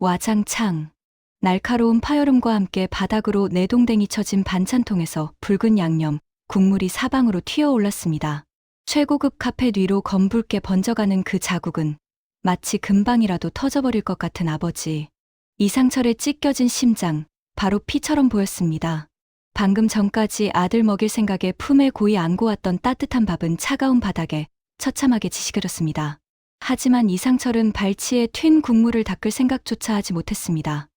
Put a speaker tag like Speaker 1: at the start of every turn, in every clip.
Speaker 1: 와장창. 날카로운 파열음과 함께 바닥으로 내동댕이 쳐진 반찬통에서 붉은 양념, 국물이 사방으로 튀어올랐습니다. 최고급 카페 뒤로 검붉게 번져가는 그 자국은 마치 금방이라도 터져버릴 것 같은 아버지. 이상철의 찢겨진 심장, 바로 피처럼 보였습니다. 방금 전까지 아들 먹일 생각에 품에 고이 안고 왔던 따뜻한 밥은 차가운 바닥에 처참하게 지시그렸습니다. 하지만 이상철은 발치에 튄 국물을 닦을 생각조차 하지 못했습니다.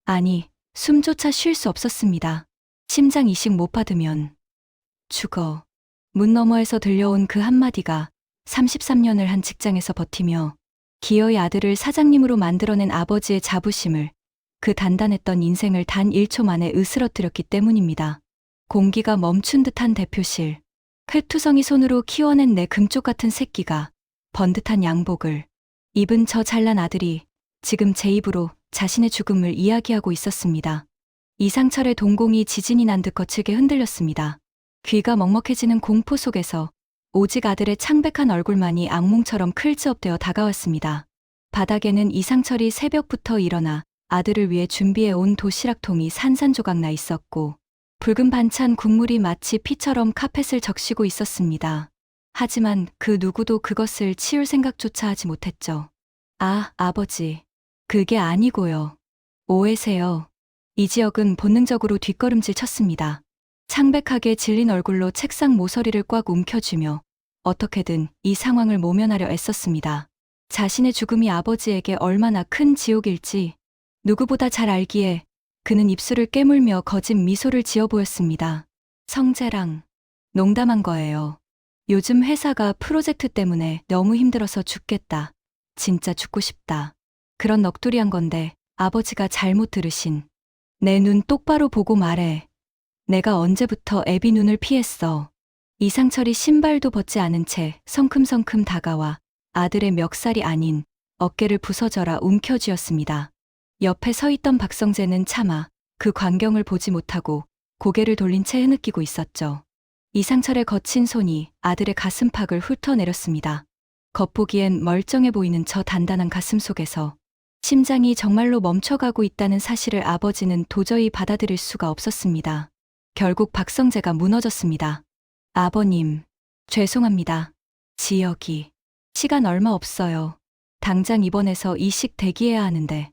Speaker 1: 아니, 숨조차 쉴 수 없었습니다. 심장 이식 못 받으면 죽어. 문 너머에서 들려온 그 한마디가 33년을 한 직장에서 버티며 기어이 아들을 사장님으로 만들어낸 아버지의 자부심을, 그 단단했던 인생을 단 1초 만에 으스러뜨렸기 때문입니다. 공기가 멈춘 듯한 대표실. 흙투성이 손으로 키워낸 내 금쪽 같은 새끼가 번듯한 양복을 입은 저 잘난 아들이 지금 제 입으로 자신의 죽음을 이야기하고 있었습니다. 이상철의 동공이 지진이 난 듯 거칠게 흔들렸습니다. 귀가 먹먹해지는 공포 속에서 오직 아들의 창백한 얼굴만이 악몽처럼 클즈업되어 다가왔습니다. 바닥에는 이상철이 새벽부터 일어나 아들을 위해 준비해 온 도시락통이 산산조각 나 있었고, 붉은 반찬 국물이 마치 피처럼 카펫을 적시고 있었습니다. 하지만 그 누구도 그것을 치울 생각조차 하지 못했죠. 아, 아버지. 그게 아니고요. 오해세요. 이지혁은 본능적으로 뒷걸음질 쳤습니다. 창백하게 질린 얼굴로 책상 모서리를 꽉 움켜쥐며 어떻게든 이 상황을 모면하려 애썼습니다. 자신의 죽음이 아버지에게 얼마나 큰 지옥일지 누구보다 잘 알기에 그는 입술을 깨물며 거짓 미소를 지어 보였습니다. 성재랑 농담한 거예요. 요즘 회사가 프로젝트 때문에 너무 힘들어서 죽겠다. 진짜 죽고 싶다. 그런 넋두리한 건데 아버지가 잘못 들으신. 내 눈 똑바로 보고 말해. 내가 언제부터 애비 눈을 피했어. 이상철이 신발도 벗지 않은 채 성큼성큼 다가와 아들의 멱살이 아닌 어깨를 부서져라 움켜쥐었습니다. 옆에 서 있던 박성재는 차마 그 광경을 보지 못하고 고개를 돌린 채 흐느끼고 있었죠. 이상철의 거친 손이 아들의 가슴팍을 훑어내렸습니다. 겉보기엔 멀쩡해 보이는 저 단단한 가슴 속에서 심장이 정말로 멈춰가고 있다는 사실을 아버지는 도저히 받아들일 수가 없었습니다. 결국 박성재가 무너졌습니다. 아버님, 죄송합니다. 지혁이. 시간 얼마 없어요. 당장 입원해서 이식 대기해야 하는데.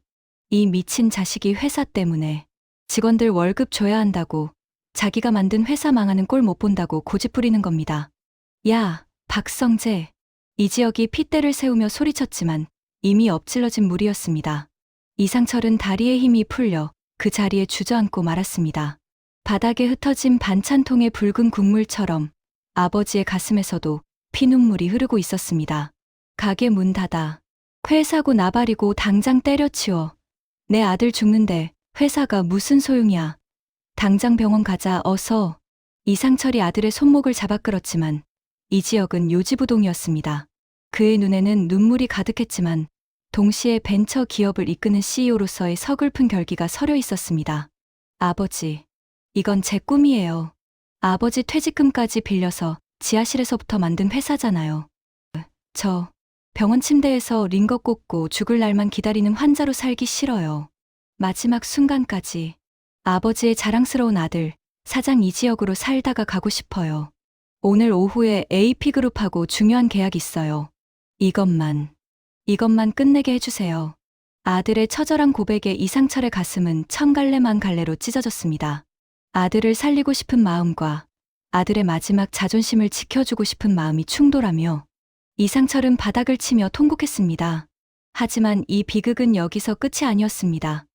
Speaker 1: 이 미친 자식이 회사 때문에 직원들 월급 줘야 한다고, 자기가 만든 회사 망하는 꼴 못 본다고 고집부리는 겁니다. 야, 박성재. 이지혁이 핏대를 세우며 소리쳤지만 이미 엎질러진 물이었습니다. 이상철은 다리에 힘이 풀려 그 자리에 주저앉고 말았습니다. 바닥에 흩어진 반찬통의 붉은 국물처럼 아버지의 가슴에서도 피눈물이 흐르고 있었습니다. 가게 문 닫아. 회사고 나발이고 당장 때려치워. 내 아들 죽는데 회사가 무슨 소용이야. 당장 병원 가자, 어서. 이상철이 아들의 손목을 잡아 끌었지만 이지혁은 요지부동이었습니다. 그의 눈에는 눈물이 가득했지만 동시에 벤처 기업을 이끄는 CEO로서의 서글픈 결기가 서려 있었습니다. 아버지, 이건 제 꿈이에요. 아버지 퇴직금까지 빌려서 지하실에서부터 만든 회사잖아요. 저 병원 침대에서 링거 꽂고 죽을 날만 기다리는 환자로 살기 싫어요. 마지막 순간까지 아버지의 자랑스러운 아들, 사장 이지혁으로 살다가 가고 싶어요. 오늘 오후에 AP그룹하고 중요한 계약이 있어요. 이것만 끝내게 해주세요. 아들의 처절한 고백에 이상철의 가슴은 천갈래만 갈래로 찢어졌습니다. 아들을 살리고 싶은 마음과 아들의 마지막 자존심을 지켜주고 싶은 마음이 충돌하며 이상철은 바닥을 치며 통곡했습니다. 하지만 이 비극은 여기서 끝이 아니었습니다.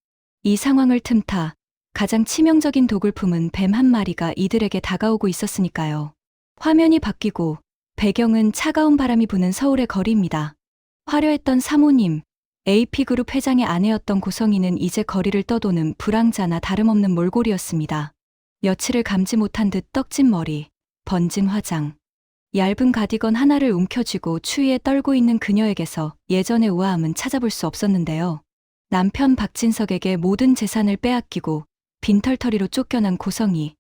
Speaker 1: 이 상황을 틈타 가장 치명적인 독을 품은 뱀 한 마리가 이들에게 다가오고 있었으니까요. 화면이 바뀌고 배경은 차가운 바람이 부는 서울의 거리입니다. 화려했던 사모님, AP그룹 회장의 아내였던 고성희는 이제 거리를 떠도는 불황자나 다름없는 몰골이었습니다. 며칠을 감지 못한 듯 떡진 머리, 번진 화장, 얇은 가디건 하나를 움켜쥐고 추위에 떨고 있는 그녀에게서 예전의 우아함은 찾아볼 수 없었는데요. 남편 박진석에게 모든 재산을 빼앗기고 빈털터리로 쫓겨난 고성희.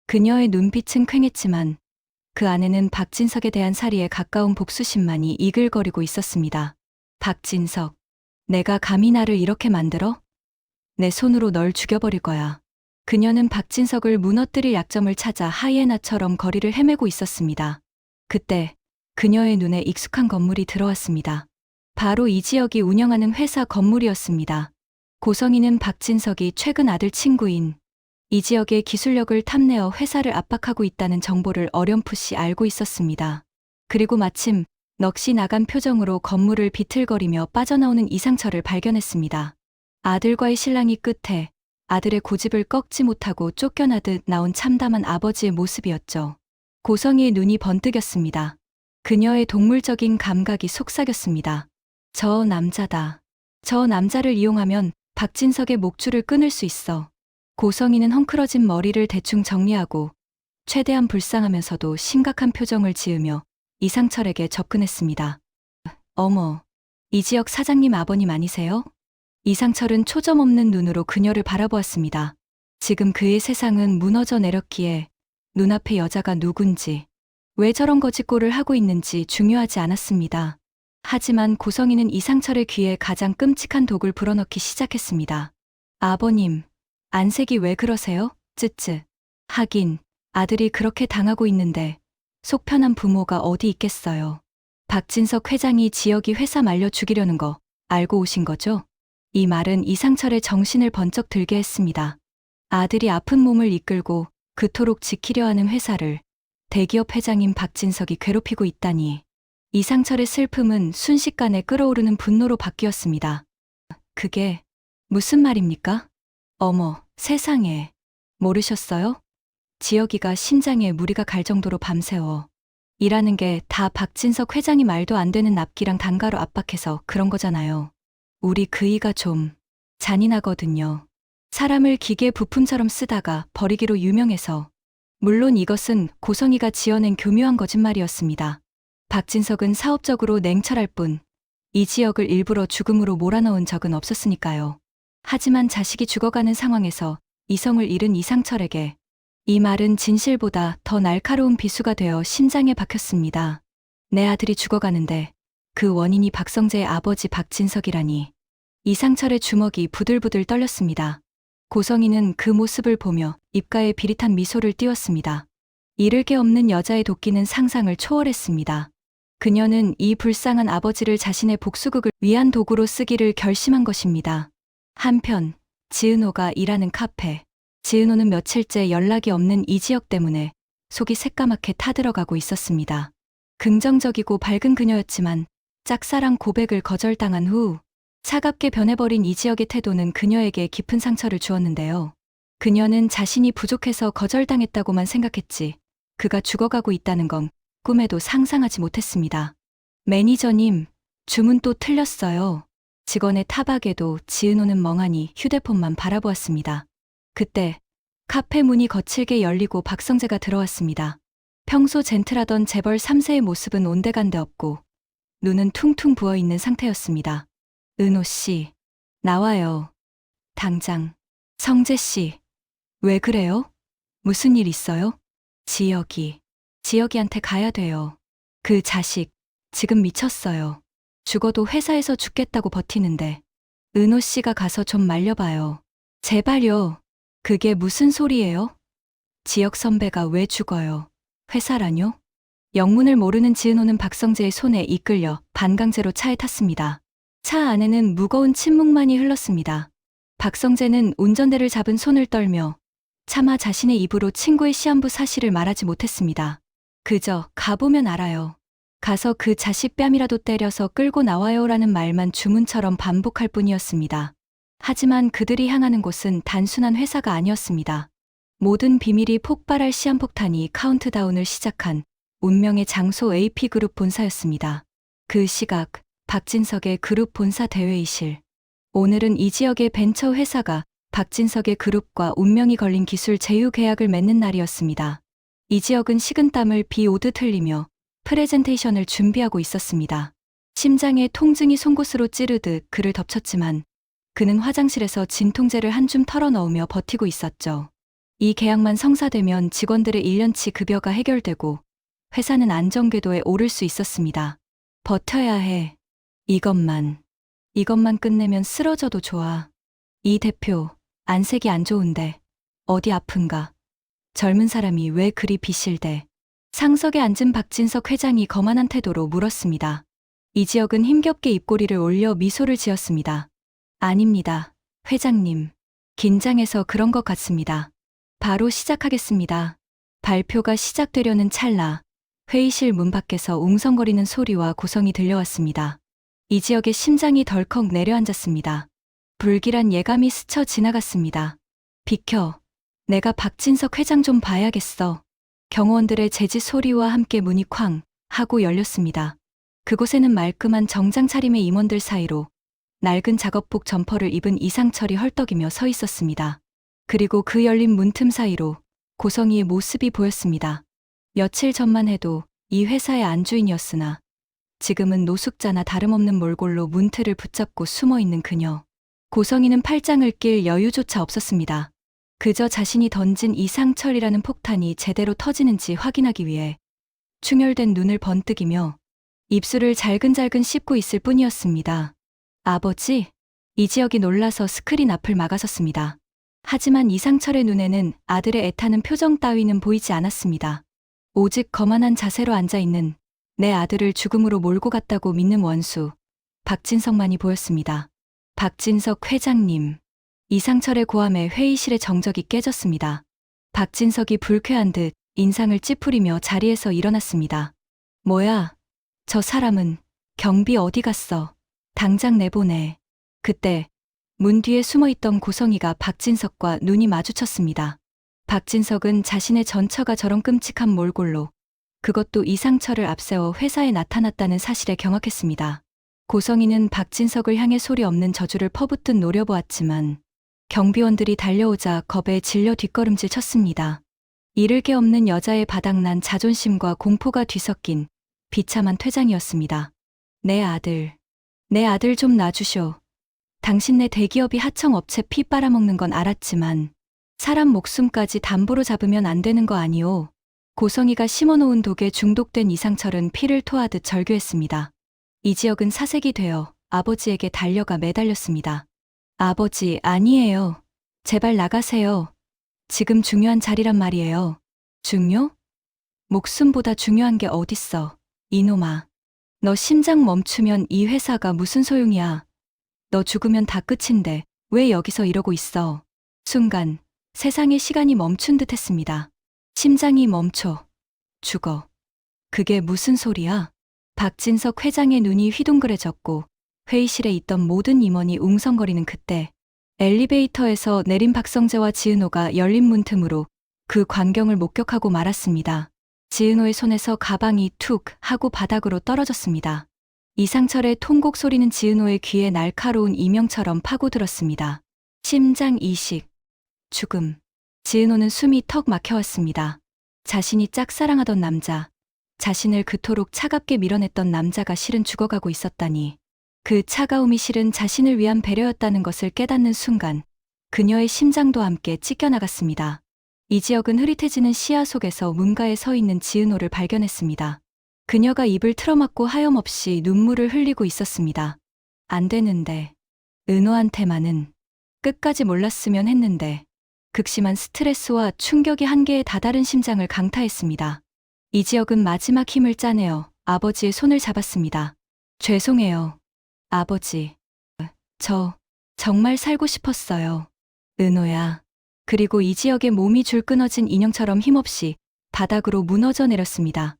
Speaker 1: 그녀의 눈빛은 퀭했지만 그 안에는 박진석에 대한 살이에 가까운 복수심만이 이글거리고 있었습니다. 박진석, 내가 감히 나를 이렇게 만들어? 내 손으로 널 죽여버릴 거야. 그녀는 박진석을 무너뜨릴 약점을 찾아 하이에나처럼 거리를 헤매고 있었습니다. 그때 그녀의 눈에 익숙한 건물이 들어왔습니다. 바로 이 지역이 운영하는 회사 건물이었습니다. 고성희는 박진석이 최근 아들 친구인 이 지역의 기술력을 탐내어 회사를 압박하고 있다는 정보를 어렴풋이 알고 있었습니다. 그리고 마침 넋이 나간 표정으로 건물을 비틀거리며 빠져나오는 이상철을 발견했습니다. 아들과의 실랑이 끝에 아들의 고집을 꺾지 못하고 쫓겨나듯 나온 참담한 아버지의 모습이었죠. 고성희의 눈이 번뜩였습니다. 그녀의 동물적인 감각이 속삭였습니다. 저 남자다. 저 남자를 이용하면 박진석의 목줄을 끊을 수 있어. 고성희는 헝클어진 머리를 대충 정리하고 최대한 불쌍하면서도 심각한 표정을 지으며 이상철에게 접근했습니다. 어머, 이 지역 사장님 아버님 아니세요? 이상철은 초점 없는 눈으로 그녀를 바라보았습니다. 지금 그의 세상은 무너져 내렸기에 눈앞의 여자가 누군지, 왜 저런 거짓골을 하고 있는지 중요하지 않았습니다. 하지만 고성희는 이상철의 귀에 가장 끔찍한 독을 불어넣기 시작했습니다. 아버님, 안색이 왜 그러세요? 쯔쯔. 하긴 아들이 그렇게 당하고 있는데 속 편한 부모가 어디 있겠어요. 박진석 회장이 지역이 회사 말려 죽이려는 거 알고 오신 거죠? 이 말은 이상철의 정신을 번쩍 들게 했습니다. 아들이 아픈 몸을 이끌고 그토록 지키려 하는 회사를 대기업 회장인 박진석이 괴롭히고 있다니. 이상철의 슬픔은 순식간에 끓어오르는 분노로 바뀌었습니다. 그게 무슨 말입니까? 어머, 세상에. 모르셨어요? 지혁이가 심장에 무리가 갈 정도로 밤새워 일하는 게 다 박진석 회장이 말도 안 되는 납기랑 단가로 압박해서 그런 거잖아요. 우리 그이가 좀 잔인하거든요. 사람을 기계 부품처럼 쓰다가 버리기로 유명해서. 물론 이것은 고성희가 지어낸 교묘한 거짓말이었습니다. 박진석은 사업적으로 냉철할 뿐 이 지역을 일부러 죽음으로 몰아넣은 적은 없었으니까요. 하지만 자식이 죽어가는 상황에서 이성을 잃은 이상철에게 이 말은 진실보다 더 날카로운 비수가 되어 심장에 박혔습니다. 내 아들이 죽어가는데 그 원인이 박성재의 아버지 박진석이라니. 이상철의 주먹이 부들부들 떨렸습니다. 고성희는 그 모습을 보며 입가에 비릿한 미소를 띄웠습니다. 이를 게 없는 여자의 도끼는 상상을 초월했습니다. 그녀는 이 불쌍한 아버지를 자신의 복수극을 위한 도구로 쓰기를 결심한 것입니다. 한편 지은호가 일하는 카페. 지은호는 며칠째 연락이 없는 이 지역 때문에 속이 새까맣게 타들어가고 있었습니다. 긍정적이고 밝은 그녀였지만 짝사랑 고백을 거절당한 후 차갑게 변해버린 이 지역의 태도는 그녀에게 깊은 상처를 주었는데요. 그녀는 자신이 부족해서 거절당했다고만 생각했지 그가 죽어가고 있다는 건 꿈에도 상상하지 못했습니다. 매니저님, 주문 또 틀렸어요. 직원의 타박에도 지은호는 멍하니 휴대폰만 바라보았습니다. 그때 카페 문이 거칠게 열리고 박성재가 들어왔습니다. 평소 젠틀하던 재벌 3세의 모습은 온데간데 없고 눈은 퉁퉁 부어있는 상태였습니다. 은호 씨, 나와요. 당장. 성재 씨, 왜 그래요? 무슨 일 있어요? 지혁이한테 가야 돼요. 그 자식, 지금 미쳤어요. 죽어도 회사에서 죽겠다고 버티는데. 은호 씨가 가서 좀 말려봐요. 제발요. 그게 무슨 소리예요? 지혁 선배가 왜 죽어요? 회사라뇨? 영문을 모르는 지은호는 박성재의 손에 이끌려 반강제로 차에 탔습니다. 차 안에는 무거운 침묵만이 흘렀습니다. 박성재는 운전대를 잡은 손을 떨며 차마 자신의 입으로 친구의 시한부 사실을 말하지 못했습니다. 그저 가보면 알아요. 가서 그 자식 뺨이라도 때려서 끌고 나와요라는 말만 주문처럼 반복할 뿐이었습니다. 하지만 그들이 향하는 곳은 단순한 회사가 아니었습니다. 모든 비밀이 폭발할 시한폭탄이 카운트다운을 시작한 운명의 장소 AP그룹 본사였습니다. 그 시각 박진석의 그룹 본사 대회의실. 오늘은 이 지역의 벤처 회사가 박진석의 그룹과 운명이 걸린 기술 제휴 계약을 맺는 날이었습니다. 이 지역은 식은땀을 비 오듯 흘리며 프레젠테이션을 준비하고 있었습니다. 심장에 통증이 송곳으로 찌르듯 그를 덮쳤지만 그는 화장실에서 진통제를 한 줌 털어넣으며 버티고 있었죠. 이 계약만 성사되면 직원들의 1년치 급여가 해결되고 회사는 안정궤도에 오를 수 있었습니다. 버텨야 해. 이것만 끝내면 쓰러져도 좋아. 이 대표, 안색이 안 좋은데 어디 아픈가? 젊은 사람이 왜 그리 비실대? 상석에 앉은 박진석 회장이 거만한 태도로 물었습니다. 이지혁은 힘겹게 입꼬리를 올려 미소를 지었습니다. 아닙니다, 회장님. 긴장해서 그런 것 같습니다. 바로 시작하겠습니다. 발표가 시작되려는 찰나 회의실 문 밖에서 웅성거리는 소리와 고성이 들려왔습니다. 이지혁의 심장이 덜컥 내려앉았습니다. 불길한 예감이 스쳐 지나갔습니다. 비켜. 내가 박진석 회장 좀 봐야겠어. 경호원들의 제지 소리와 함께 문이 쾅 하고 열렸습니다. 그곳에는 말끔한 정장 차림의 임원들 사이로 낡은 작업복 점퍼를 입은 이상철이 헐떡이며 서 있었습니다. 그리고 그 열린 문틈 사이로 고성이의 모습이 보였습니다. 며칠 전만 해도 이 회사의 안주인이었으나 지금은 노숙자나 다름없는 몰골로 문틀을 붙잡고 숨어있는 그녀. 고성이는 팔짱을 낄 여유조차 없었습니다. 그저 자신이 던진 이상철이라는 폭탄이 제대로 터지는지 확인하기 위해 충혈된 눈을 번뜩이며 입술을 잘근잘근 씹고 있을 뿐이었습니다. 아버지? 이지혁이 놀라서 스크린 앞을 막아섰습니다. 하지만 이상철의 눈에는 아들의 애타는 표정 따위는 보이지 않았습니다. 오직 거만한 자세로 앉아있는 내 아들을 죽음으로 몰고 갔다고 믿는 원수, 박진석만이 보였습니다. 박진석 회장님. 이상철의 고함에 회의실의 정적이 깨졌습니다. 박진석이 불쾌한 듯 인상을 찌푸리며 자리에서 일어났습니다. 뭐야? 저 사람은 경비 어디 갔어? 당장 내보내. 그때 문 뒤에 숨어있던 고성이가 박진석과 눈이 마주쳤습니다. 박진석은 자신의 전처가 저런 끔찍한 몰골로 그것도 이상철을 앞세워 회사에 나타났다는 사실에 경악했습니다. 고성이는 박진석을 향해 소리 없는 저주를 퍼붓듯 노려보았지만 경비원들이 달려오자 겁에 질려 뒷걸음질 쳤습니다. 이를 게 없는 여자의 바닥난 자존심과 공포가 뒤섞인 비참한 퇴장이었습니다. 내 아들 좀 놔주쇼. 당신네 대기업이 하청업체 피 빨아먹는 건 알았지만 사람 목숨까지 담보로 잡으면 안 되는 거 아니오. 고성이가 심어놓은 독에 중독된 이상철은 피를 토하듯 절규했습니다. 이지혁은 사색이 되어 아버지에게 달려가 매달렸습니다. 아버지, 아니에요. 제발 나가세요. 지금 중요한 자리란 말이에요. 중요? 목숨보다 중요한 게 어딨어. 이놈아. 너 심장 멈추면 이 회사가 무슨 소용이야. 너 죽으면 다 끝인데 왜 여기서 이러고 있어. 순간 세상의 시간이 멈춘 듯 했습니다. 심장이 멈춰. 죽어. 그게 무슨 소리야? 박진석 회장의 눈이 휘둥그레졌고 회의실에 있던 모든 임원이 웅성거리는 그때 엘리베이터에서 내린 박성재와 지은호가 열린 문틈으로 그 광경을 목격하고 말았습니다. 지은호의 손에서 가방이 툭 하고 바닥으로 떨어졌습니다. 이상철의 통곡 소리는 지은호의 귀에 날카로운 이명처럼 파고들었습니다. 심장 이식. 죽음. 지은호는 숨이 턱 막혀왔습니다. 자신이 짝사랑하던 남자, 자신을 그토록 차갑게 밀어냈던 남자가 실은 죽어가고 있었다니. 그 차가움이 실은 자신을 위한 배려였다는 것을 깨닫는 순간 그녀의 심장도 함께 찢겨나갔습니다. 이지혁은 흐릿해지는 시야 속에서 문가에 서 있는 지은호를 발견했습니다. 그녀가 입을 틀어막고 하염없이 눈물을 흘리고 있었습니다. 안 되는데. 은호한테만은 끝까지 몰랐으면 했는데. 극심한 스트레스와 충격이 한계에 다다른 심장을 강타했습니다. 이지혁은 마지막 힘을 짜내어 아버지의 손을 잡았습니다. 죄송해요. 아버지. 저 정말 살고 싶었어요. 은호야. 그리고 이지혁의 몸이 줄 끊어진 인형처럼 힘없이 바닥으로 무너져 내렸습니다.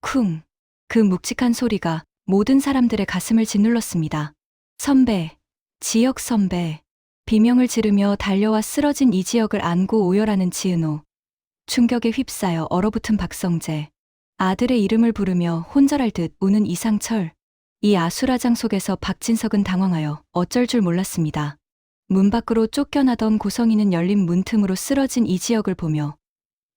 Speaker 1: 쿵. 그 묵직한 소리가 모든 사람들의 가슴을 짓눌렀습니다. 선배. 지혁 선배. 비명을 지르며 달려와 쓰러진 이지혁을 안고 오열하는 지은호. 충격에 휩싸여 얼어붙은 박성재. 아들의 이름을 부르며 혼절할 듯 우는 이상철. 이 아수라장 속에서 박진석은 당황하여 어쩔 줄 몰랐습니다. 문 밖으로 쫓겨나던 고성이는 열린 문틈으로 쓰러진 이지혁을 보며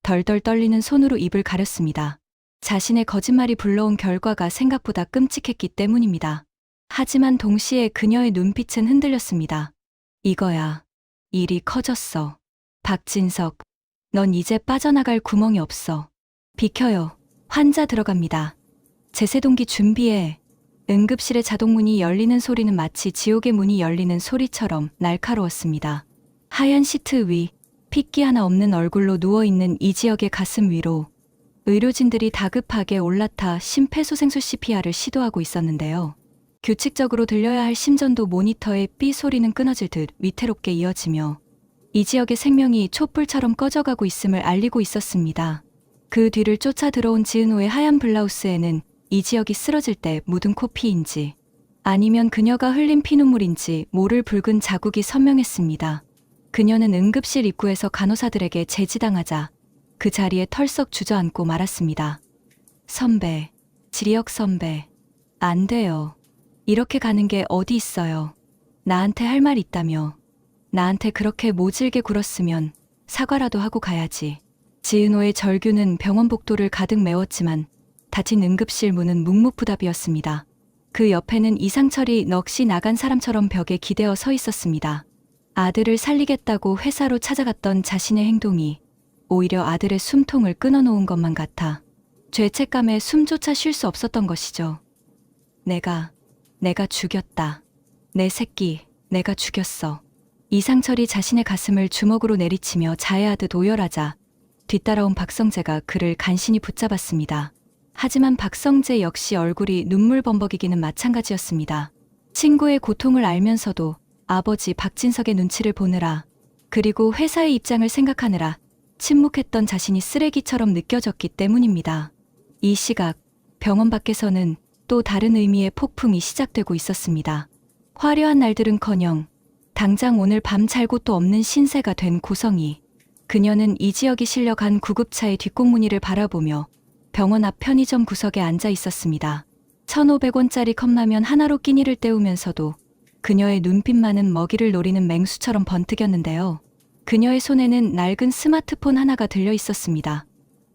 Speaker 1: 덜덜 떨리는 손으로 입을 가렸습니다. 자신의 거짓말이 불러온 결과가 생각보다 끔찍했기 때문입니다. 하지만 동시에 그녀의 눈빛은 흔들렸습니다. 이거야. 일이 커졌어. 박진석, 넌 이제 빠져나갈 구멍이 없어. 비켜요. 환자 들어갑니다. 제세동기 준비해. 응급실의 자동문이 열리는 소리는 마치 지옥의 문이 열리는 소리처럼 날카로웠습니다. 하얀 시트 위, 핏기 하나 없는 얼굴로 누워있는 이지혁의 가슴 위로 의료진들이 다급하게 올라타 심폐소생술 CPR을 시도하고 있었는데요. 규칙적으로 들려야 할 심전도 모니터의 삐 소리는 끊어질 듯 위태롭게 이어지며 이지혁의 생명이 촛불처럼 꺼져가고 있음을 알리고 있었습니다. 그 뒤를 쫓아 들어온 지은호의 하얀 블라우스에는 이지혁이 쓰러질 때 묻은 코피인지 아니면 그녀가 흘린 피눈물인지 모를 붉은 자국이 선명했습니다. 그녀는 응급실 입구에서 간호사들에게 제지당하자 그 자리에 털썩 주저앉고 말았습니다. 선배, 지리혁 선배, 안 돼요. 이렇게 가는 게 어디 있어요. 나한테 할 말 있다며. 나한테 그렇게 모질게 굴었으면 사과라도 하고 가야지. 지은호의 절규는 병원 복도를 가득 메웠지만 닫힌 응급실 문은 묵묵부답이었습니다. 그 옆에는 이상철이 넋이 나간 사람처럼 벽에 기대어 서 있었습니다. 아들을 살리겠다고 회사로 찾아갔던 자신의 행동이 오히려 아들의 숨통을 끊어놓은 것만 같아 죄책감에 숨조차 쉴 수 없었던 것이죠. 내가 죽였다. 내 새끼, 내가 죽였어. 이상철이 자신의 가슴을 주먹으로 내리치며 자해하듯 오열하자 뒤따라온 박성재가 그를 간신히 붙잡았습니다. 하지만 박성재 역시 얼굴이 눈물 범벅이기는 마찬가지였습니다. 친구의 고통을 알면서도 아버지 박진석의 눈치를 보느라 그리고 회사의 입장을 생각하느라 침묵했던 자신이 쓰레기처럼 느껴졌기 때문입니다. 이 시각 병원 밖에서는 또 다른 의미의 폭풍이 시작되고 있었습니다. 화려한 날들은커녕 당장 오늘 밤 잘 곳도 없는 신세가 된 고성이. 그녀는 이지혁이 실려간 구급차의 뒷공무니를 바라보며 병원 앞 편의점 구석에 앉아 있었습니다. 1,500원짜리 컵라면 하나로 끼니를 때우면서도 그녀의 눈빛만은 먹이를 노리는 맹수처럼 번뜩였는데요. 그녀의 손에는 낡은 스마트폰 하나가 들려 있었습니다.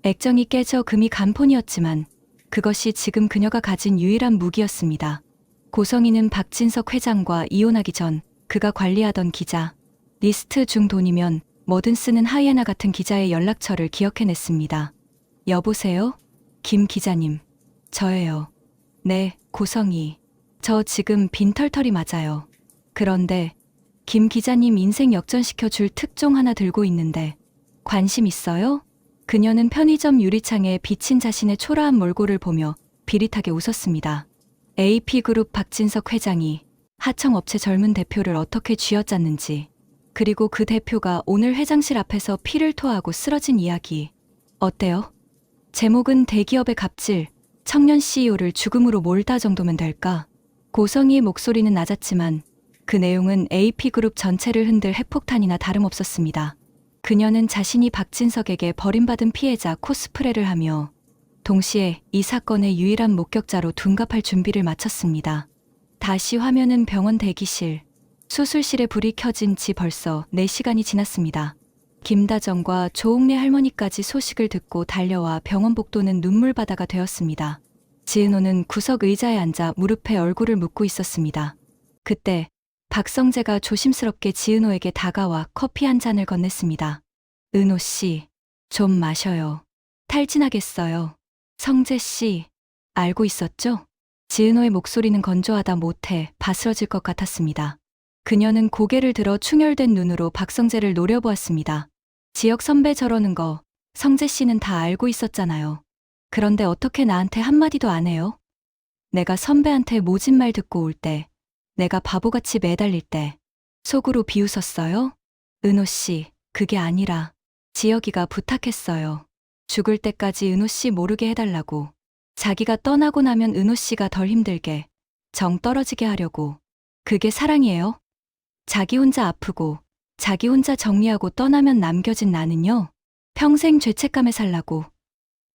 Speaker 1: 액정이 깨져 금이 간 폰이었지만 그것이 지금 그녀가 가진 유일한 무기였습니다. 고성이는 박진석 회장과 이혼하기 전 그가 관리하던 기자, 리스트 중 돈이면 뭐든 쓰는 하이에나 같은 기자의 연락처를 기억해냈습니다. 여보세요? 김 기자님. 저예요. 네, 고성이. 저 지금 빈털털이 맞아요. 그런데 김 기자님 인생 역전시켜줄 특종 하나 들고 있는데 관심 있어요? 그녀는 편의점 유리창에 비친 자신의 초라한 몰골을 보며 비릿하게 웃었습니다. AP그룹 박진석 회장이 하청업체 젊은 대표를 어떻게 쥐어짰는지, 그리고 그 대표가 오늘 회장실 앞에서 피를 토하고 쓰러진 이야기. 어때요? 제목은 대기업의 갑질, 청년 CEO를 죽음으로 몰다 정도면 될까? 고성이의 목소리는 낮았지만 그 내용은 AP그룹 전체를 흔들 핵폭탄이나 다름없었습니다. 그녀는 자신이 박진석에게 버림받은 피해자 코스프레를 하며 동시에 이 사건의 유일한 목격자로 둔갑할 준비를 마쳤습니다. 다시 화면은 병원 대기실. 수술실에 불이 켜진 지 벌써 4시간이 지났습니다. 김다정과 조옥래 할머니까지 소식을 듣고 달려와 병원 복도는 눈물바다가 되었습니다. 지은호는 구석 의자에 앉아 무릎에 얼굴을 묻고 있었습니다. 그때 박성재가 조심스럽게 지은호에게 다가와 커피 한 잔을 건넸습니다. 은호 씨, 좀 마셔요. 탈진하겠어요. 성재 씨, 알고 있었죠? 지은호의 목소리는 건조하다 못해 바스러질 것 같았습니다. 그녀는 고개를 들어 충혈된 눈으로 박성재를 노려보았습니다. 지혁 선배 저러는 거 성재 씨는 다 알고 있었잖아요. 그런데 어떻게 나한테 한마디도 안 해요? 내가 선배한테 모진 말 듣고 올 때, 내가 바보같이 매달릴 때 속으로 비웃었어요? 은호 씨, 그게 아니라 지혁이가 부탁했어요. 죽을 때까지 은호 씨 모르게 해달라고. 자기가 떠나고 나면 은호 씨가 덜 힘들게, 정 떨어지게 하려고. 그게 사랑이에요? 자기 혼자 아프고 자기 혼자 정리하고 떠나면 남겨진 나는요, 평생 죄책감에 살라고.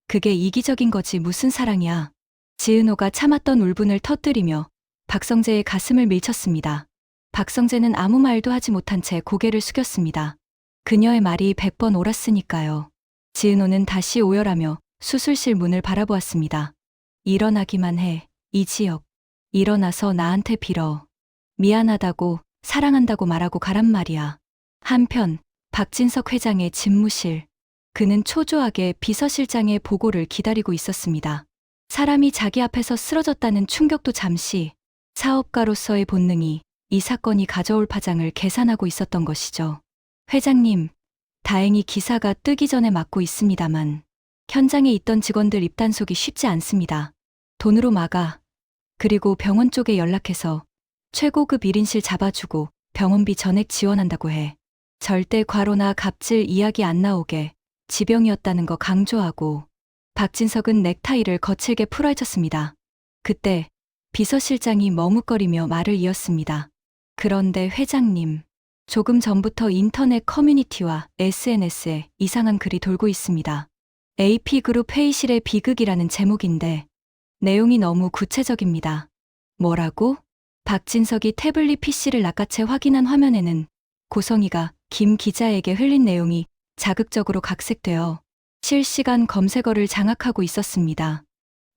Speaker 1: 그게 이기적인 거지 무슨 사랑이야. 지은호가 참았던 울분을 터뜨리며 박성재의 가슴을 밀쳤습니다. 박성재는 아무 말도 하지 못한 채 고개를 숙였습니다. 그녀의 말이 100번 옳았으니까요. 지은호는 다시 오열하며 수술실 문을 바라보았습니다. 일어나기만 해, 이지혁. 일어나서 나한테 빌어. 미안하다고, 사랑한다고 말하고 가란 말이야. 한편 박진석 회장의 집무실. 그는 초조하게 비서실장의 보고를 기다리고 있었습니다. 사람이 자기 앞에서 쓰러졌다는 충격도 잠시, 사업가로서의 본능이 이 사건이 가져올 파장을 계산하고 있었던 것이죠. 회장님, 다행히 기사가 뜨기 전에 막고 있습니다만 현장에 있던 직원들 입단속이 쉽지 않습니다. 돈으로 막아, 그리고 병원 쪽에 연락해서 최고급 1인실 잡아주고 병원비 전액 지원한다고 해. 절대 과로나 갑질 이야기 안 나오게 지병이었다는 거 강조하고 박진석은 넥타이를 거칠게 풀어헤쳤습니다. 그때 비서실장이 머뭇거리며 말을 이었습니다. 그런데 회장님, 조금 전부터 인터넷 커뮤니티와 SNS에 이상한 글이 돌고 있습니다. AP그룹 회의실의 비극이라는 제목인데 내용이 너무 구체적입니다. 뭐라고? 박진석이 태블릿 PC를 낚아채 확인한 화면에는 고성이가 김 기자에게 흘린 내용이 자극적으로 각색되어 실시간 검색어를 장악하고 있었습니다.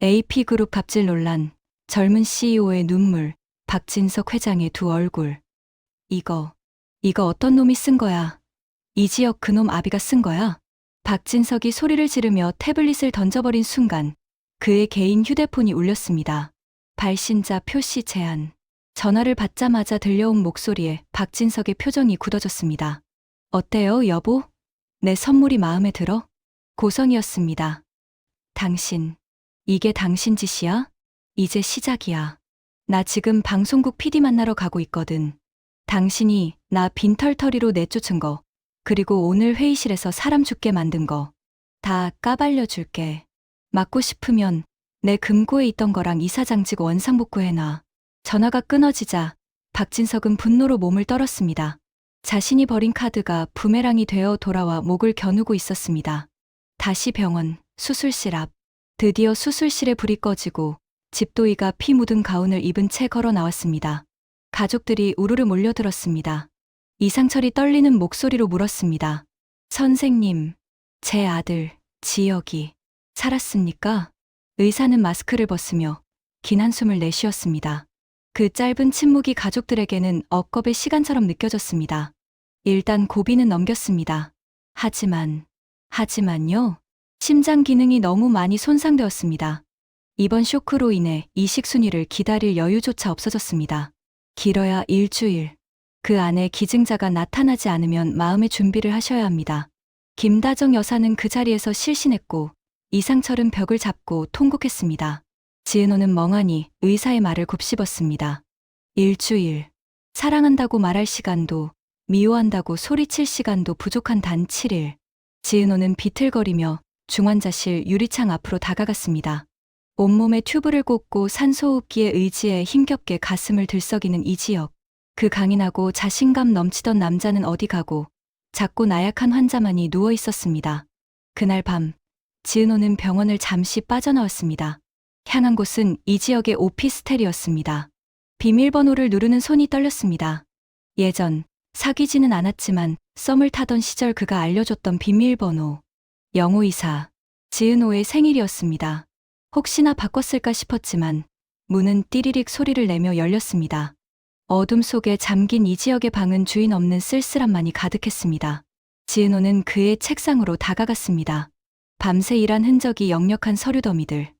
Speaker 1: AP그룹 갑질 논란, 젊은 CEO의 눈물, 박진석 회장의 두 얼굴. 이거 어떤 놈이 쓴 거야? 이지혁 그놈 아비가 쓴 거야? 박진석이 소리를 지르며 태블릿을 던져버린 순간 그의 개인 휴대폰이 울렸습니다. 발신자 표시 제한. 전화를 받자마자 들려온 목소리에 박진석의 표정이 굳어졌습니다. 어때요, 여보? 내 선물이 마음에 들어? 고성이었습니다. 당신, 이게 당신 짓이야? 이제 시작이야. 나 지금 방송국 PD 만나러 가고 있거든. 당신이 나 빈털터리로 내쫓은 거, 그리고 오늘 회의실에서 사람 죽게 만든 거, 다 까발려줄게. 맞고 싶으면 내 금고에 있던 거랑 이사장직 원상복구해놔. 전화가 끊어지자 박진석은 분노로 몸을 떨었습니다. 자신이 버린 카드가 부메랑이 되어 돌아와 목을 겨누고 있었습니다. 다시 병원, 수술실 앞. 드디어 수술실에 불이 꺼지고 집도이가 피 묻은 가운을 입은 채 걸어 나왔습니다. 가족들이 우르르 몰려들었습니다. 이상철이 떨리는 목소리로 물었습니다. 선생님, 제 아들, 지혁이 살았습니까? 의사는 마스크를 벗으며 긴 한숨을 내쉬었습니다. 그 짧은 침묵이 가족들에게는 억겁의 시간처럼 느껴졌습니다. 일단 고비는 넘겼습니다. 하지만요. 심장 기능이 너무 많이 손상되었습니다. 이번 쇼크로 인해 이식순위를 기다릴 여유조차 없어졌습니다. 길어야 일주일. 그 안에 기증자가 나타나지 않으면 마음의 준비를 하셔야 합니다. 김다정 여사는 그 자리에서 실신했고 이상철은 벽을 잡고 통곡했습니다. 지은호는 멍하니 의사의 말을 곱씹었습니다. 일주일. 사랑한다고 말할 시간도, 미워한다고 소리칠 시간도 부족한 단 7일. 지은호는 비틀거리며 중환자실 유리창 앞으로 다가갔습니다. 온몸에 튜브를 꽂고 산소호흡기에 의지해 힘겹게 가슴을 들썩이는 이지혁. 그 강인하고 자신감 넘치던 남자는 어디 가고 작고 나약한 환자만이 누워 있었습니다. 그날 밤, 지은호는 병원을 잠시 빠져나왔습니다. 향한 곳은 이지혁의 오피스텔이었습니다. 비밀번호를 누르는 손이 떨렸습니다. 예전, 사귀지는 않았지만 썸을 타던 시절 그가 알려줬던 비밀번호. 영호이사, 지은호의 생일이었습니다. 혹시나 바꿨을까 싶었지만 문은 띠리릭 소리를 내며 열렸습니다. 어둠 속에 잠긴 이지혁의 방은 주인 없는 쓸쓸함만이 가득했습니다. 지은호는 그의 책상으로 다가갔습니다. 밤새 일한 흔적이 역력한 서류 더미들.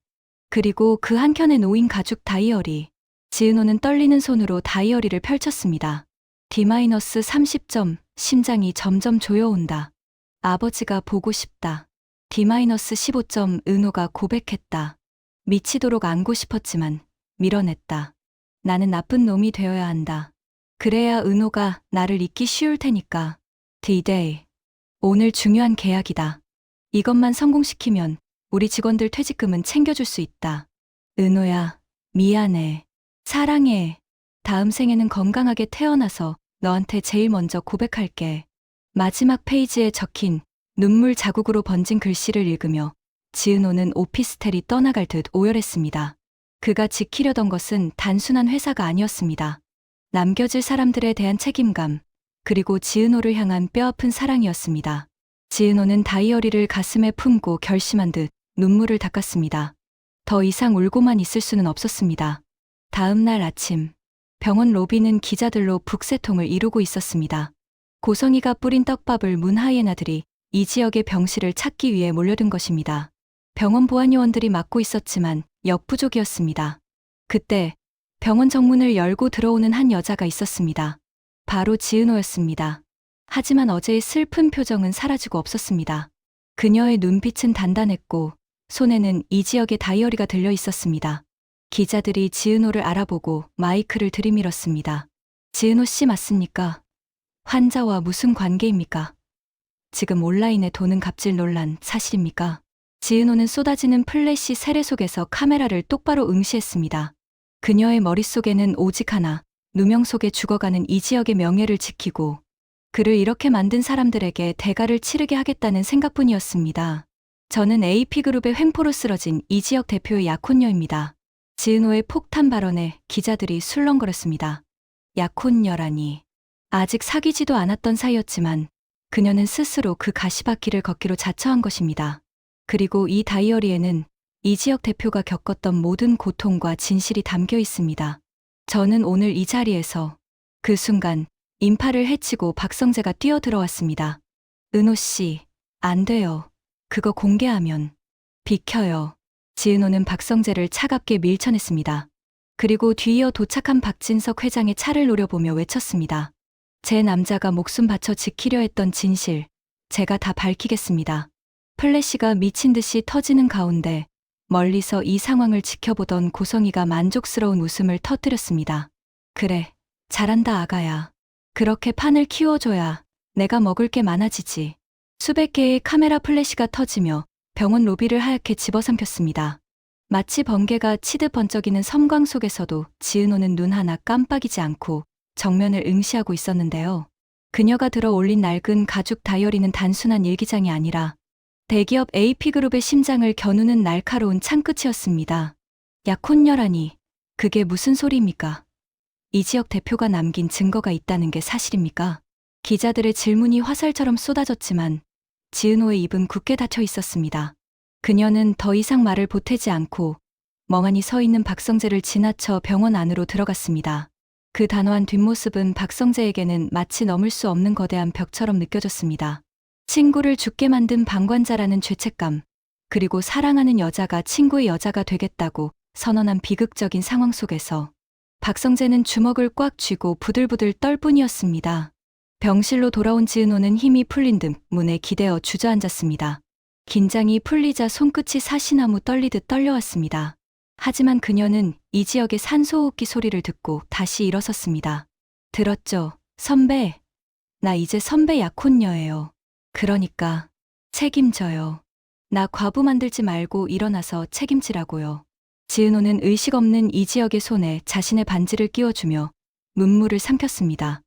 Speaker 1: 그리고 그 한켠에 놓인 가죽 다이어리. 지은호는 떨리는 손으로 다이어리를 펼쳤습니다. D-30점, 심장이 점점 조여온다. 아버지가 보고 싶다. D-15점, 은호가 고백했다. 미치도록 안고 싶었지만 밀어냈다. 나는 나쁜 놈이 되어야 한다. 그래야 은호가 나를 잊기 쉬울 테니까. D-Day. 오늘 중요한 계약이다. 이것만 성공시키면 우리 직원들 퇴직금은 챙겨줄 수 있다. 은호야, 미안해. 사랑해. 다음 생에는 건강하게 태어나서 너한테 제일 먼저 고백할게. 마지막 페이지에 적힌 눈물 자국으로 번진 글씨를 읽으며 지은호는 오피스텔이 떠나갈 듯 오열했습니다. 그가 지키려던 것은 단순한 회사가 아니었습니다. 남겨질 사람들에 대한 책임감, 그리고 지은호를 향한 뼈아픈 사랑이었습니다. 지은호는 다이어리를 가슴에 품고 결심한 듯 눈물을 닦았습니다. 더 이상 울고만 있을 수는 없었습니다. 다음 날 아침, 병원 로비는 기자들로 북새통을 이루고 있었습니다. 고성이가 뿌린 떡밥을 문 하이에나들이 이 지역의 병실을 찾기 위해 몰려든 것입니다. 병원 보안요원들이 막고 있었지만 역부족이었습니다. 그때 병원 정문을 열고 들어오는 한 여자가 있었습니다. 바로 지은호였습니다. 하지만 어제의 슬픈 표정은 사라지고 없었습니다. 그녀의 눈빛은 단단했고 손에는 이 지역의 다이어리가 들려 있었습니다. 기자들이 지은호를 알아보고 마이크를 들이밀었습니다. 지은호 씨 맞습니까? 환자와 무슨 관계입니까? 지금 온라인에 도는 갑질 논란 사실입니까? 지은호는 쏟아지는 플래시 세례 속에서 카메라를 똑바로 응시했습니다. 그녀의 머릿속에는 오직 하나, 누명 속에 죽어가는 이 지역의 명예를 지키고 그를 이렇게 만든 사람들에게 대가를 치르게 하겠다는 생각뿐이었습니다. 저는 AP그룹의 횡포로 쓰러진 이 지역 대표의 약혼녀입니다. 지은호의 폭탄 발언에 기자들이 술렁거렸습니다. 약혼녀라니. 아직 사귀지도 않았던 사이였지만 그녀는 스스로 그 가시밭길을 걷기로 자처한 것입니다. 그리고 이 다이어리에는 이 지역 대표가 겪었던 모든 고통과 진실이 담겨 있습니다. 저는 오늘 이 자리에서 그 순간 인파를 해치고 박성재가 뛰어들어왔습니다. 은호 씨, 안 돼요. 그거 공개하면. 비켜요. 지은호는 박성재를 차갑게 밀쳐냈습니다. 그리고 뒤이어 도착한 박진석 회장의 차를 노려보며 외쳤습니다. 제 남자가 목숨 바쳐 지키려 했던 진실, 제가 다 밝히겠습니다. 플래시가 미친 듯이 터지는 가운데 멀리서 이 상황을 지켜보던 고성이가 만족스러운 웃음을 터뜨렸습니다. 그래, 잘한다 아가야. 그렇게 판을 키워줘야 내가 먹을 게 많아지지. 수백 개의 카메라 플래시가 터지며 병원 로비를 하얗게 집어삼켰습니다. 마치 번개가 치듯 번쩍이는 섬광 속에서도 지은호는 눈 하나 깜빡이지 않고 정면을 응시하고 있었는데요. 그녀가 들어 올린 낡은 가죽 다이어리는 단순한 일기장이 아니라 대기업 AP그룹의 심장을 겨누는 날카로운 창끝이었습니다. 약혼녀라니, 그게 무슨 소리입니까? 이 지역 대표가 남긴 증거가 있다는 게 사실입니까? 기자들의 질문이 화살처럼 쏟아졌지만 지은호의 입은 굳게 닫혀 있었습니다. 그녀는 더 이상 말을 보태지 않고 멍하니 서 있는 박성재를 지나쳐 병원 안으로 들어갔습니다. 그 단호한 뒷모습은 박성재에게는 마치 넘을 수 없는 거대한 벽처럼 느껴졌습니다. 친구를 죽게 만든 방관자라는 죄책감, 그리고 사랑하는 여자가 친구의 여자가 되겠다고 선언한 비극적인 상황 속에서 박성재는 주먹을 꽉 쥐고 부들부들 떨 뿐이었습니다. 병실로 돌아온 지은호는 힘이 풀린 듯 문에 기대어 주저앉았습니다. 긴장이 풀리자 손끝이 사시나무 떨리듯 떨려왔습니다. 하지만 그녀는 이 지역의 산소호흡기 소리를 듣고 다시 일어섰습니다. 들었죠, 선배? 나 이제 선배 약혼녀예요. 그러니까 책임져요. 나 과부 만들지 말고 일어나서 책임지라고요. 지은호는 의식 없는 이 지역의 손에 자신의 반지를 끼워주며 눈물을 삼켰습니다.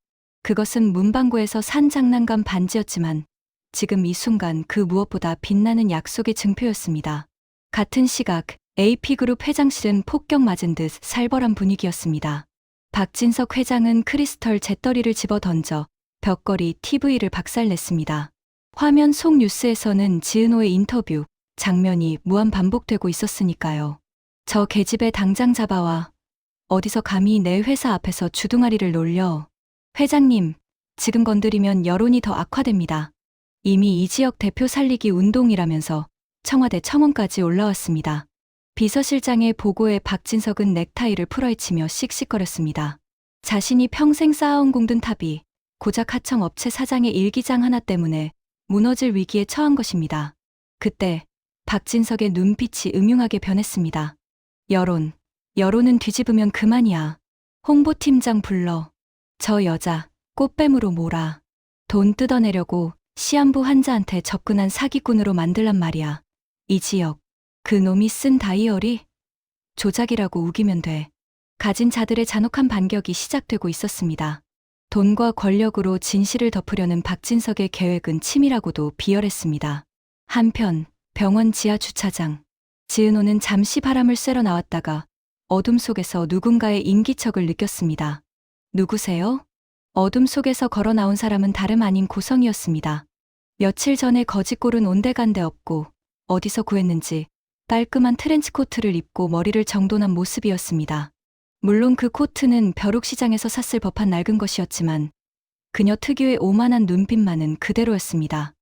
Speaker 1: 그것은 문방구에서 산 장난감 반지였지만 지금 이 순간 그 무엇보다 빛나는 약속의 증표였습니다. 같은 시각 AP그룹 회장실은 폭격 맞은 듯 살벌한 분위기였습니다. 박진석 회장은 크리스털 재떨이를 집어 던져 벽걸이 TV를 박살냈습니다. 화면 속 뉴스에서는 지은호의 인터뷰 장면이 무한 반복되고 있었으니까요. 저 계집애 당장 잡아와. 어디서 감히 내 회사 앞에서 주둥아리를 놀려. 회장님, 지금 건드리면 여론이 더 악화됩니다. 이미 이 지역 대표 살리기 운동이라면서 청와대 청원까지 올라왔습니다. 비서실장의 보고에 박진석은 넥타이를 풀어헤치며 씩씩거렸습니다. 자신이 평생 쌓아온 공든 탑이 고작 하청 업체 사장의 일기장 하나 때문에 무너질 위기에 처한 것입니다. 그때 박진석의 눈빛이 음흉하게 변했습니다. 여론은 뒤집으면 그만이야. 홍보팀장 불러. 저 여자 꽃뱀으로 몰아. 돈 뜯어내려고 시한부 환자한테 접근한 사기꾼으로 만들란 말이야. 이 지역, 그 놈이 쓴 다이어리? 조작이라고 우기면 돼. 가진 자들의 잔혹한 반격이 시작되고 있었습니다. 돈과 권력으로 진실을 덮으려는 박진석의 계획은 치밀하고도 비열했습니다. 한편 병원 지하 주차장. 지은호는 잠시 바람을 쐬러 나왔다가 어둠 속에서 누군가의 인기척을 느꼈습니다. 누구세요? 어둠 속에서 걸어 나온 사람은 다름 아닌 고성이었습니다. 며칠 전에 거짓골은 온데간데 없고 어디서 구했는지 깔끔한 트렌치코트를 입고 머리를 정돈한 모습이었습니다. 물론 그 코트는 벼룩시장에서 샀을 법한 낡은 것이었지만 그녀 특유의 오만한 눈빛만은 그대로였습니다.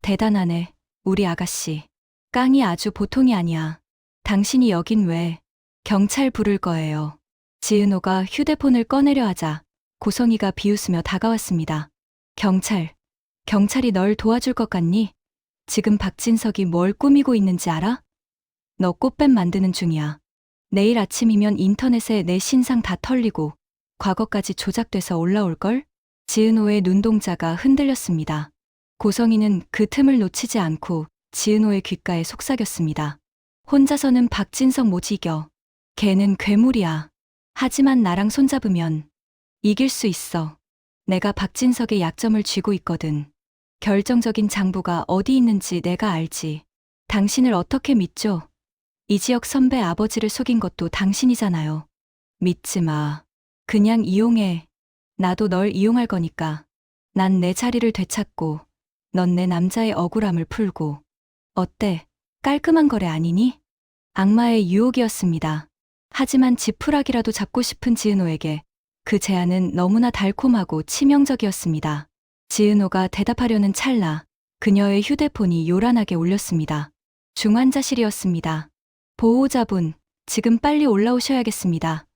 Speaker 1: 대단하네, 우리 아가씨. 깡이 아주 보통이 아니야. 당신이 여긴 왜? 경찰 부를 거예요. 지은호가 휴대폰을 꺼내려 하자 고성이가 비웃으며 다가왔습니다. 경찰이 널 도와줄 것 같니? 지금 박진석이 뭘 꾸미고 있는지 알아? 너 꽃뱀 만드는 중이야. 내일 아침이면 인터넷에 내 신상 다 털리고 과거까지 조작돼서 올라올걸? 지은호의 눈동자가 흔들렸습니다. 고성이는 그 틈을 놓치지 않고 지은호의 귓가에 속삭였습니다. 혼자서는 박진석 못 이겨. 걔는 괴물이야. 하지만 나랑 손잡으면 이길 수 있어. 내가 박진석의 약점을 쥐고 있거든. 결정적인 장부가 어디 있는지 내가 알지. 당신을 어떻게 믿죠? 이지혁 선배 아버지를 속인 것도 당신이잖아요. 믿지 마. 그냥 이용해. 나도 널 이용할 거니까. 난 내 자리를 되찾고 넌 내 남자의 억울함을 풀고. 어때? 깔끔한 거래 아니니? 악마의 유혹이었습니다. 하지만 지푸라기라도 잡고 싶은 지은호에게 그 제안은 너무나 달콤하고 치명적이었습니다. 지은호가 대답하려는 찰나 그녀의 휴대폰이 요란하게 울렸습니다. 중환자실이었습니다. 보호자분, 지금 빨리 올라오셔야겠습니다.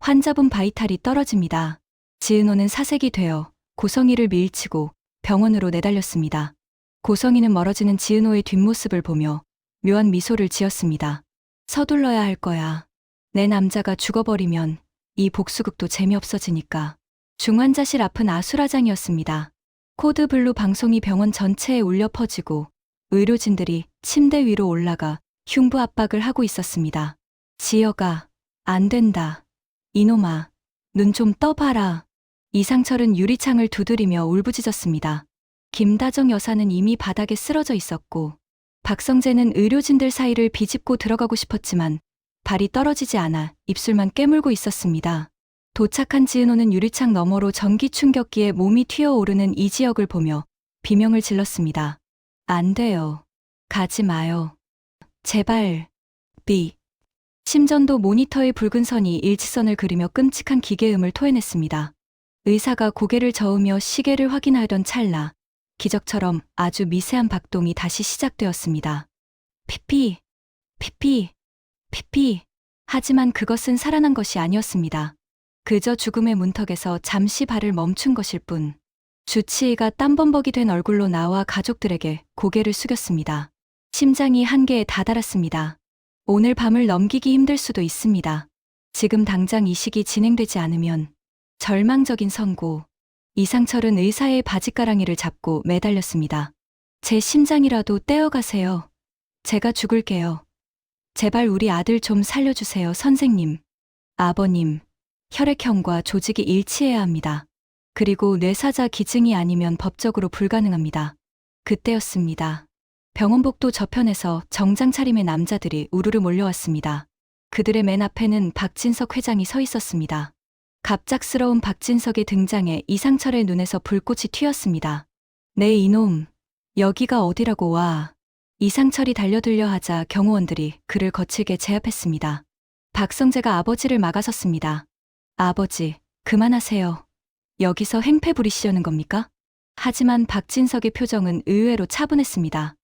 Speaker 1: 환자분 바이탈이 떨어집니다. 지은호는 사색이 되어 고성이를 밀치고 병원으로 내달렸습니다. 고성이는 멀어지는 지은호의 뒷모습을 보며 묘한 미소를 지었습니다. 서둘러야 할 거야. 내 남자가 죽어버리면 이 복수극도 재미없어지니까. 중환자실 앞은 아수라장이었습니다. 코드블루 방송이 병원 전체에 울려 퍼지고 의료진들이 침대 위로 올라가 흉부 압박을 하고 있었습니다. 지혁아, 안 된다. 이놈아, 눈 좀 떠봐라. 이상철은 유리창을 두드리며 울부짖었습니다. 김다정 여사는 이미 바닥에 쓰러져 있었고 박성재는 의료진들 사이를 비집고 들어가고 싶었지만 발이 떨어지지 않아 입술만 깨물고 있었습니다. 도착한 지은호는 유리창 너머로 전기 충격기에 몸이 튀어오르는 이지혁을 보며 비명을 질렀습니다. 안 돼요. 가지 마요. 제발. 심전도 모니터의 붉은 선이 일직선을 그리며 끔찍한 기계음을 토해냈습니다. 의사가 고개를 저으며 시계를 확인하던 찰나 기적처럼 아주 미세한 박동이 다시 시작되었습니다. 피피. 하지만 그것은 살아난 것이 아니었습니다. 그저 죽음의 문턱에서 잠시 발을 멈춘 것일 뿐. 주치의가 땀범벅이 된 얼굴로 나와 가족들에게 고개를 숙였습니다. 심장이 한계에 다다랐습니다. 오늘 밤을 넘기기 힘들 수도 있습니다. 지금 당장 이식이 진행되지 않으면 절망적인 선고. 이상철은 의사의 바지가랑이를 잡고 매달렸습니다. 제 심장이라도 떼어가세요. 제가 죽을게요. 제발 우리 아들 좀 살려주세요, 선생님. 아버님, 혈액형과 조직이 일치해야 합니다. 그리고 뇌사자 기증이 아니면 법적으로 불가능합니다. 그때였습니다. 병원 복도 저편에서 정장 차림의 남자들이 우르르 몰려왔습니다. 그들의 맨 앞에는 박진석 회장이 서 있었습니다. 갑작스러운 박진석의 등장에 이상철의 눈에서 불꽃이 튀었습니다. 네 이놈, 여기가 어디라고 와. 이상철이 달려들려 하자 경호원들이 그를 거칠게 제압했습니다. 박성재가 아버지를 막아섰습니다. 아버지, 그만하세요. 여기서 행패 부리시려는 겁니까? 하지만 박진석의 표정은 의외로 차분했습니다.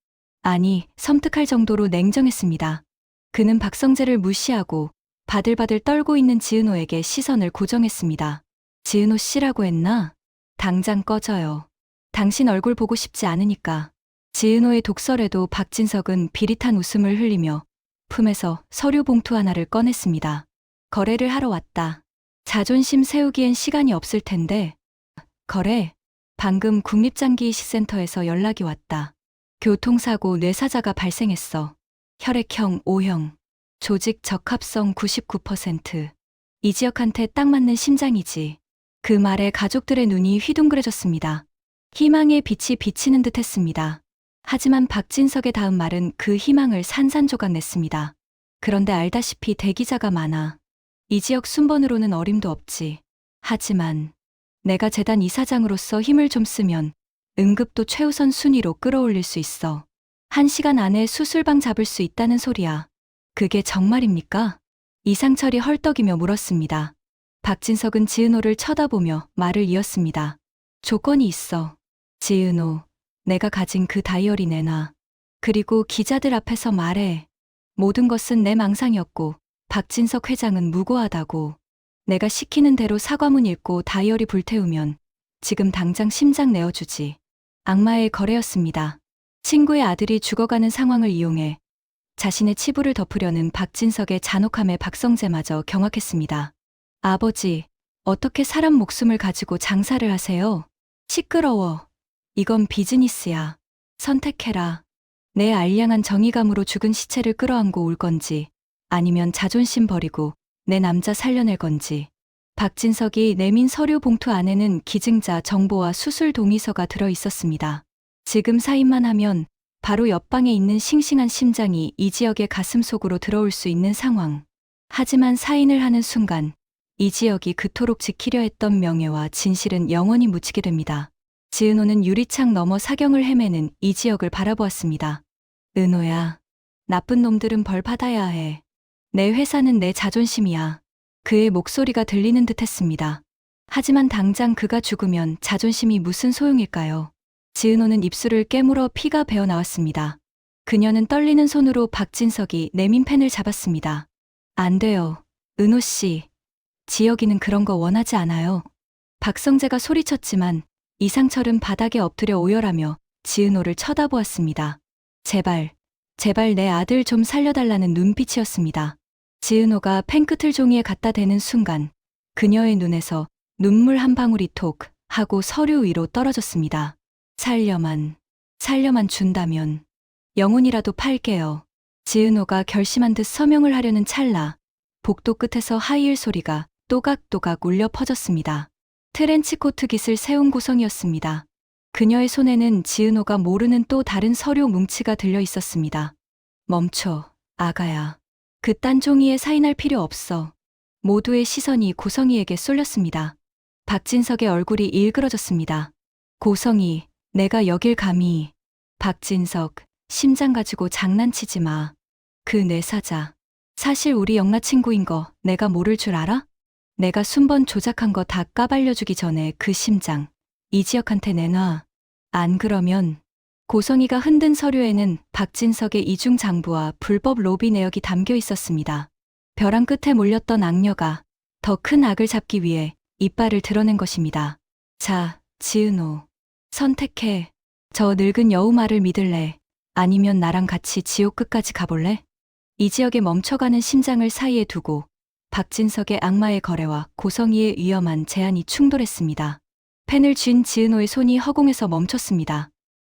Speaker 1: 아니, 섬뜩할 정도로 냉정했습니다. 그는 박성재를 무시하고 바들바들 떨고 있는 지은호에게 시선을 고정했습니다. 지은호 씨라고 했나? 당장 꺼져요. 당신 얼굴 보고 싶지 않으니까. 지은호의 독설에도 박진석은 비릿한 웃음을 흘리며 품에서 서류 봉투 하나를 꺼냈습니다. 거래를 하러 왔다. 자존심 세우기엔 시간이 없을 텐데. 거래? 방금 국립장기이식센터에서 연락이 왔다. 교통사고 뇌사자가 발생했어. 혈액형 O형. 조직 적합성 99%. 이지혁한테 딱 맞는 심장이지. 그 말에 가족들의 눈이 휘둥그레졌습니다. 희망의 빛이 비치는 듯 했습니다. 하지만 박진석의 다음 말은 그 희망을 산산조각 냈습니다. 그런데 알다시피 대기자가 많아. 이지혁 순번으로는 어림도 없지. 하지만 내가 재단 이사장으로서 힘을 좀 쓰면 응급도 최우선 순위로 끌어올릴 수 있어. 1시간 안에 수술방 잡을 수 있다는 소리야. 그게 정말입니까? 이상철이 헐떡이며 물었습니다. 박진석은 지은호를 쳐다보며 말을 이었습니다. 조건이 있어. 지은호, 내가 가진 그 다이어리 내놔. 그리고 기자들 앞에서 말해. 모든 것은 내 망상이었고 박진석 회장은 무고하다고. 내가 시키는 대로 사과문 읽고 다이어리 불태우면 지금 당장 심장 내어주지. 악마의 거래였습니다. 친구의 아들이 죽어가는 상황을 이용해 자신의 치부를 덮으려는 박진석의 잔혹함에 박성재마저 경악했습니다. 아버지, 어떻게 사람 목숨을 가지고 장사를 하세요? 시끄러워. 이건 비즈니스야. 선택해라. 내 알량한 정의감으로 죽은 시체를 끌어안고 울 건지, 아니면 자존심 버리고 내 남자 살려낼 건지. 박진석이 내민 서류 봉투 안에는 기증자 정보와 수술 동의서가 들어 있었습니다. 지금 사인만 하면 바로 옆방에 있는 싱싱한 심장이 이지혁의 가슴 속으로 들어올 수 있는 상황. 하지만 사인을 하는 순간 이지혁이 그토록 지키려 했던 명예와 진실은 영원히 묻히게 됩니다. 지은호는 유리창 너머 사경을 헤매는 이지혁을 바라보았습니다. 은호야, 나쁜 놈들은 벌 받아야 해. 내 회사는 내 자존심이야. 그의 목소리가 들리는 듯했습니다. 하지만 당장 그가 죽으면 자존심이 무슨 소용일까요? 지은호는 입술을 깨물어 피가 배어 나왔습니다. 그녀는 떨리는 손으로 박진석이 내민 펜을 잡았습니다. 안 돼요. 은호 씨. 지혁이는 그런 거 원하지 않아요. 박성재가 소리쳤지만 이상철은 바닥에 엎드려 오열하며 지은호를 쳐다보았습니다. 제발, 제발 내 아들 좀 살려달라는 눈빛이었습니다. 지은호가 펜끝을 종이에 갖다 대는 순간 그녀의 눈에서 눈물 한 방울이 톡 하고 서류 위로 떨어졌습니다. 살려만 준다면 영혼이라도 팔게요. 지은호가 결심한 듯 서명을 하려는 찰나 복도 끝에서 하이힐 소리가 또각또각 울려 퍼졌습니다. 트렌치코트 깃을 세운 고성이었습니다. 그녀의 손에는 지은호가 모르는 또 다른 서류 뭉치가 들려 있었습니다. 멈춰, 아가야. 그딴 종이에 사인할 필요 없어. 모두의 시선이 고성이에게 쏠렸습니다. 박진석의 얼굴이 일그러졌습니다. 고성이, 내가 여길 감히. 박진석, 심장 가지고 장난치지 마. 그 내 사자. 사실 우리 영라 친구인 거 내가 모를 줄 알아? 내가 순번 조작한 거 다 까발려주기 전에 그 심장 이지혁한테 내놔. 안 그러면. 고성이가 흔든 서류에는 박진석의 이중 장부와 불법 로비 내역이 담겨 있었습니다. 벼랑 끝에 몰렸던 악녀가 더 큰 악을 잡기 위해 이빨을 드러낸 것입니다. 자, 지은호. 선택해. 저 늙은 여우 말을 믿을래? 아니면 나랑 같이 지옥 끝까지 가볼래? 이지혁의 멈춰가는 심장을 사이에 두고 박진석의 악마의 거래와 고성이의 위험한 제안이 충돌했습니다. 펜을 쥔 지은호의 손이 허공에서 멈췄습니다.